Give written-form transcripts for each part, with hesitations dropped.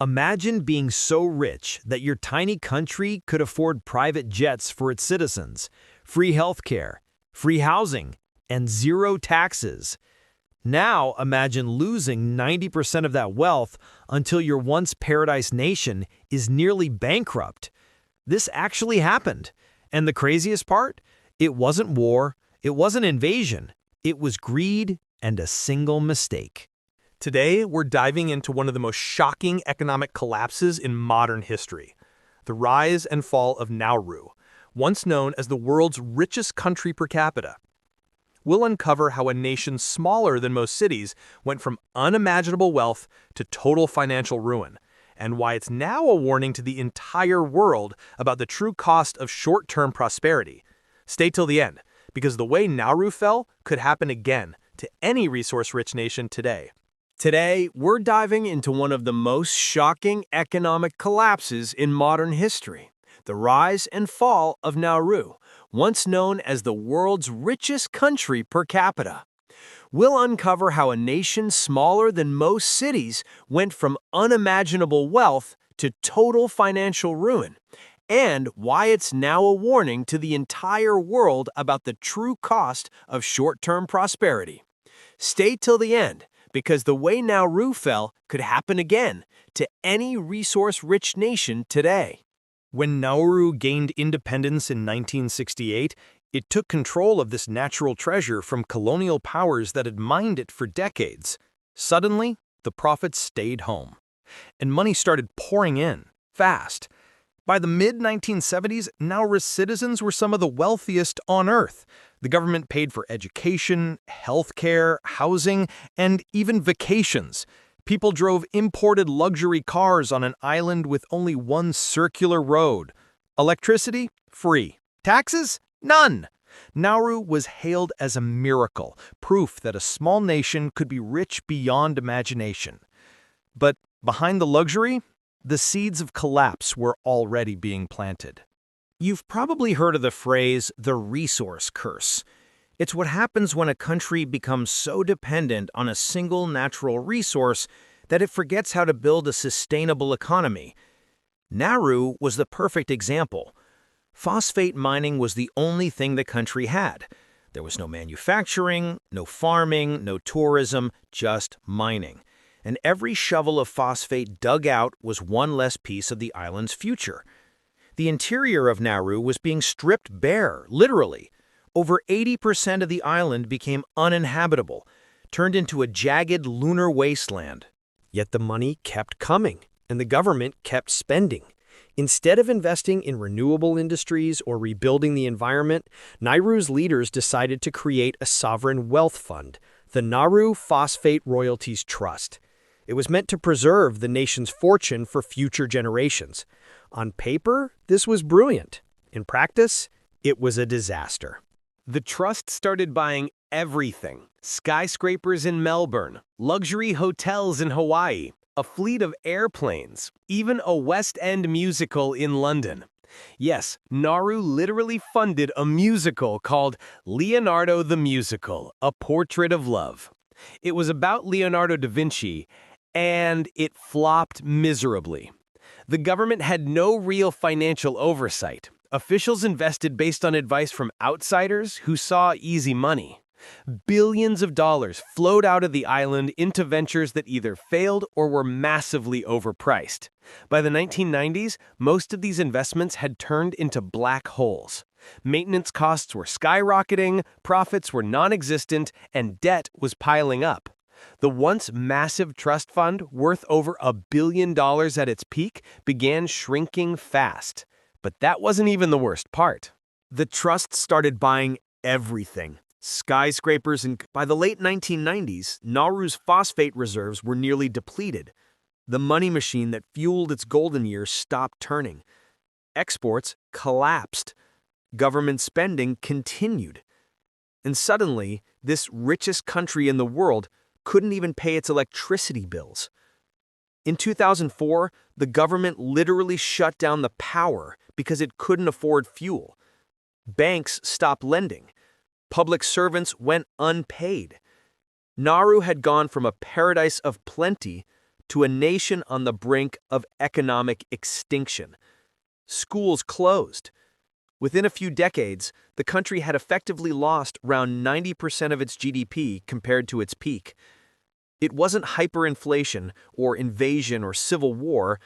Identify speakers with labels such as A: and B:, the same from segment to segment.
A: Imagine being so rich that your tiny country could afford private jets for its citizens, free healthcare, free housing, and zero taxes. Now imagine losing 90% of that wealth until your once paradise nation is nearly bankrupt. This actually happened. And the craziest part? It wasn't war, it wasn't invasion, it was greed and a single mistake.
B: Today, we're diving into one of the most shocking economic collapses in modern history, the rise and fall of Nauru, once known as the world's richest country per capita. We'll uncover how a nation smaller than most cities went from unimaginable wealth to total financial ruin, and why it's now a warning to the entire world about the true cost of short-term prosperity. Stay till the end, because the way Nauru fell could happen again to any resource-rich nation today.
C: Today, we're diving into one of the most shocking economic collapses in modern history, the rise and fall of Nauru, once known as the world's richest country per capita. We'll uncover how a nation smaller than most cities went from unimaginable wealth to total financial ruin, and why it's now a warning to the entire world about the true cost of short-term prosperity. Stay till the end, because the way Nauru fell could happen again to any resource-rich nation today.
A: When Nauru gained independence in 1968, it took control of this natural treasure from colonial powers that had mined it for decades. Suddenly, the profits stayed home, and money started pouring in, fast. By the mid-1970s, Nauru's citizens were some of the wealthiest on Earth. The government paid for education, healthcare, housing, and even vacations. People drove imported luxury cars on an island with only one circular road. Electricity? Free. Taxes? None. Nauru was hailed as a miracle, proof that a small nation could be rich beyond imagination. But behind the luxury, the seeds of collapse were already being planted.
C: You've probably heard of the phrase, the resource curse. It's what happens when a country becomes so dependent on a single natural resource that it forgets how to build a sustainable economy. Nauru was the perfect example. Phosphate mining was the only thing the country had. There was no manufacturing, no farming, no tourism, just mining. And every shovel of phosphate dug out was one less piece of the island's future. The interior of Nauru was being stripped bare, literally. Over 80% of the island became uninhabitable, turned into a jagged lunar wasteland.
A: Yet the money kept coming, and the government kept spending. Instead of investing in renewable industries or rebuilding the environment, Nauru's leaders decided to create a sovereign wealth fund, the Nauru Phosphate Royalties Trust. It was meant to preserve the nation's fortune for future generations. On paper, this was brilliant. In practice, it was a disaster.
C: The trust started buying everything: skyscrapers in Melbourne, luxury hotels in Hawaii, a fleet of airplanes, even a West End musical in London. Yes, Nauru literally funded a musical called Leonardo the Musical, A Portrait of Love. It was about Leonardo da Vinci, and it flopped miserably. The government had no real financial oversight. Officials invested based on advice from outsiders who saw easy money. Billions of dollars flowed out of the island into ventures that either failed or were massively overpriced. By the 1990s, most of these investments had turned into black holes. Maintenance costs were skyrocketing, profits were non-existent, and debt was piling up. The once massive trust fund, worth over $1 billion at its peak, began shrinking fast. But that wasn't even the worst part.
A: The trust started buying everything. Skyscrapers, and by the late 1990s, Nauru's phosphate reserves were nearly depleted. The money machine that fueled its golden years stopped turning. Exports collapsed. Government spending continued. And suddenly, this richest country in the world couldn't even pay its electricity bills. In 2004, the government literally shut down the power because it couldn't afford fuel. Banks stopped lending. Public servants went unpaid. Nauru had gone from a paradise of plenty
C: to a nation on the brink of economic extinction. Schools closed. Within a few decades, the country had effectively lost around 90% of its GDP compared to its peak. It wasn't hyperinflation or invasion or civil war,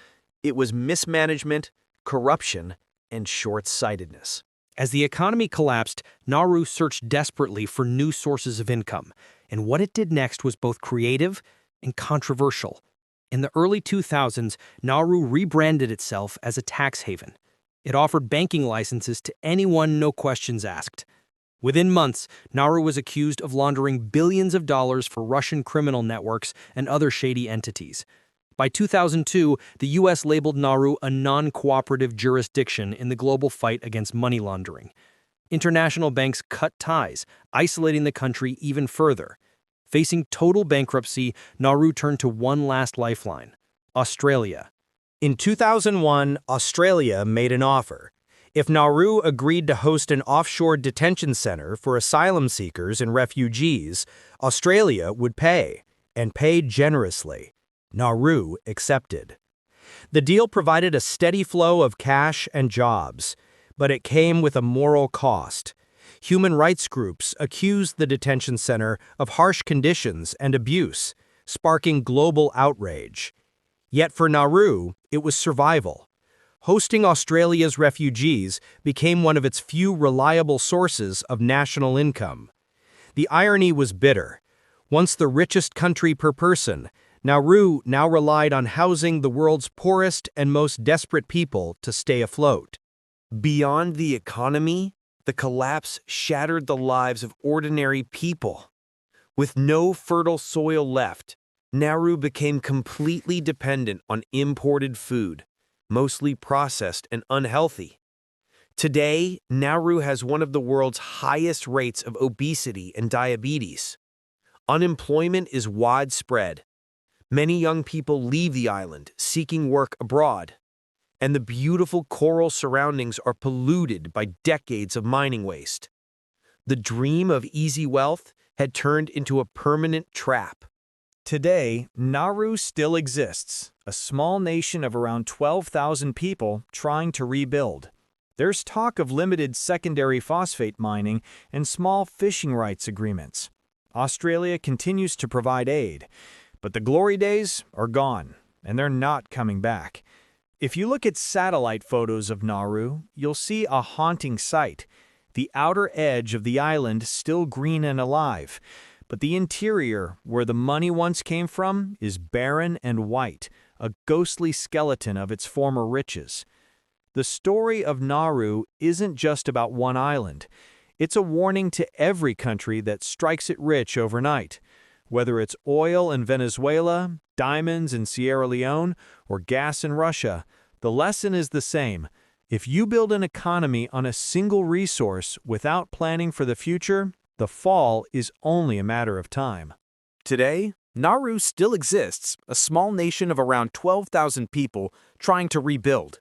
C: it was mismanagement, corruption, and short-sightedness.
B: As the economy collapsed, Nauru searched desperately for new sources of income, and what it did next was both creative and controversial. In the early 2000s, Nauru rebranded itself as a tax haven. It offered banking licenses to anyone, no questions asked. Within months, Nauru was accused of laundering billions of dollars for Russian criminal networks and other shady entities. By 2002, the U.S. labeled Nauru a non-cooperative jurisdiction in the global fight against money laundering. International banks cut ties, isolating the country even further. Facing total bankruptcy, Nauru turned to one last lifeline: Australia.
A: In 2001, Australia made an offer. If Nauru agreed to host an offshore detention center for asylum seekers and refugees, Australia would pay, and pay generously. Nauru accepted. The deal provided a steady flow of cash and jobs, but it came with a moral cost. Human rights groups accused the detention center of harsh conditions and abuse, sparking global outrage. Yet for Nauru, it was survival. Hosting Australia's refugees became one of its few reliable sources of national income. The irony was bitter. Once the richest country per person, Nauru now relied on housing the world's poorest and most desperate people to stay afloat.
C: Beyond the economy, the collapse shattered the lives of ordinary people. With no fertile soil left, Nauru became completely dependent on imported food, mostly processed and unhealthy. Today, Nauru has one of the world's highest rates of obesity and diabetes. Unemployment is widespread. Many young people leave the island, seeking work abroad, and the beautiful coral surroundings are polluted by decades of mining waste. The dream of easy wealth had turned into a permanent trap.
D: Today, Nauru still exists, a small nation of around 12,000 people trying to rebuild. There's talk of limited secondary phosphate mining and small fishing rights agreements. Australia continues to provide aid, but the glory days are gone, and they're not coming back. If you look at satellite photos of Nauru, you'll see a haunting sight. The outer edge of the island still green and alive, but the interior, where the money once came from, is barren and white, a ghostly skeleton of its former riches. The story of Nauru isn't just about one island. It's a warning to every country that strikes it rich overnight. Whether it's oil in Venezuela, diamonds in Sierra Leone, or gas in Russia, the lesson is the same. If you build an economy on a single resource without planning for the future, the fall is only a matter of time.
C: Today, Nauru still exists, a small nation of around 12,000 people trying to rebuild.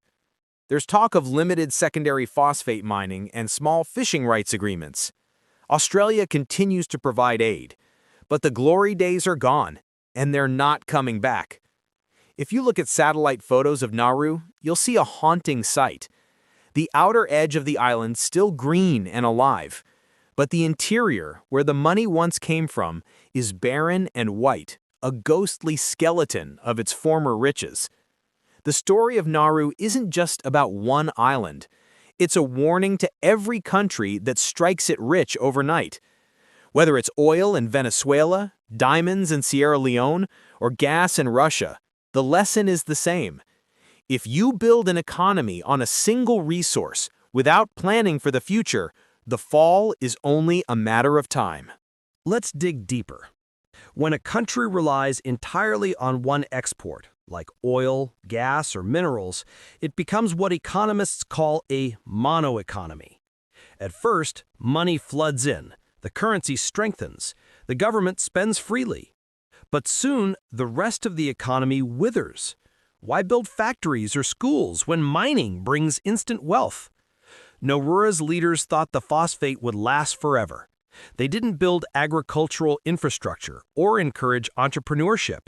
C: There's talk of limited secondary phosphate mining and small fishing rights agreements. Australia continues to provide aid, but the glory days are gone, and they're not coming back. If you look at satellite photos of Nauru, you'll see a haunting sight. The outer edge of the island still green and alive, but the interior, where the money once came from, is barren and white, a ghostly skeleton of its former riches. The story of Nauru isn't just about one island. It's a warning to every country that strikes it rich overnight. Whether it's oil in Venezuela, diamonds in Sierra Leone, or gas in Russia, the lesson is the same. If you build an economy on a single resource without planning for the future, the fall is only a matter of time.
B: Let's dig deeper. When a country relies entirely on one export, like oil, gas, or minerals, it becomes what economists call a monoeconomy. At first, money floods in, the currency strengthens, the government spends freely. But soon, the rest of the economy withers. Why build factories or schools when mining brings instant wealth? Nauru's leaders thought the phosphate would last forever. They didn't build agricultural infrastructure or encourage entrepreneurship.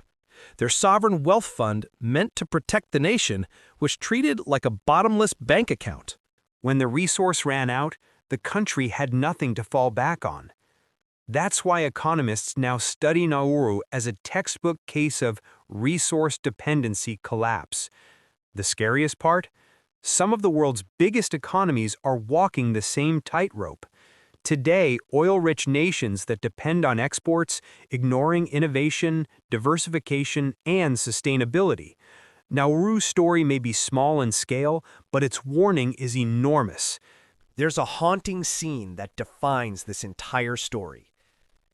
B: Their sovereign wealth fund meant to protect the nation was treated like a bottomless bank account.
D: When the resource ran out, the country had nothing to fall back on. That's why economists now study Nauru as a textbook case of resource dependency collapse. The scariest part? Some of the world's biggest economies are walking the same tightrope. Today, oil-rich nations that depend on exports, ignoring innovation, diversification, and sustainability. Nauru's story may be small in scale, but its warning is enormous.
C: There's a haunting scene that defines this entire story.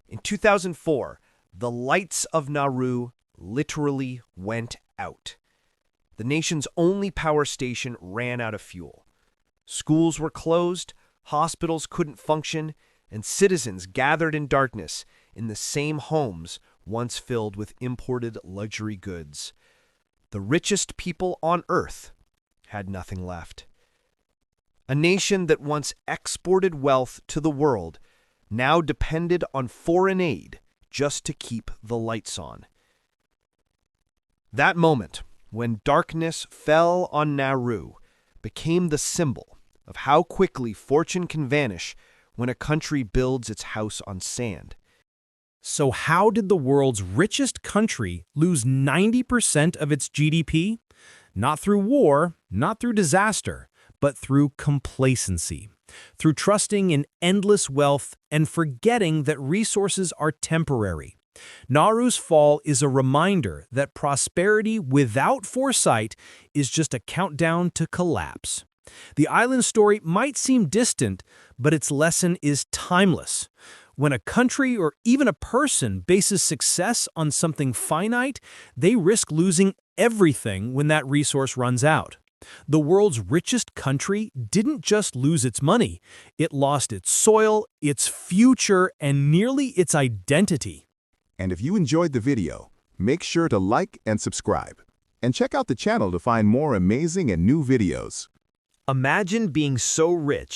C: In 2004, the lights of Nauru literally went out. The nation's only power station ran out of fuel. Schools were closed, hospitals couldn't function, and citizens gathered in darkness in the same homes once filled with imported luxury goods. The richest people on Earth had nothing left. A nation that once exported wealth to the world now depended on foreign aid just to keep the lights on. That moment, when darkness fell on Nauru, became the symbol of how quickly fortune can vanish when a country builds its house on sand.
B: So how did the world's richest country lose 90% of its GDP? Not through war, not through disaster, but through complacency. Through trusting in endless wealth and forgetting that resources are temporary. Nauru's fall is a reminder that prosperity without foresight is just a countdown to collapse. The island story might seem distant, but its lesson is timeless. When a country or even a person bases success on something finite, they risk losing everything when that resource runs out. The world's richest country didn't just lose its money, it lost its soil, its future, and nearly its identity.
E: And if you enjoyed the video, make sure to like and subscribe. And check out the channel to find more amazing and new videos.
C: Imagine being so rich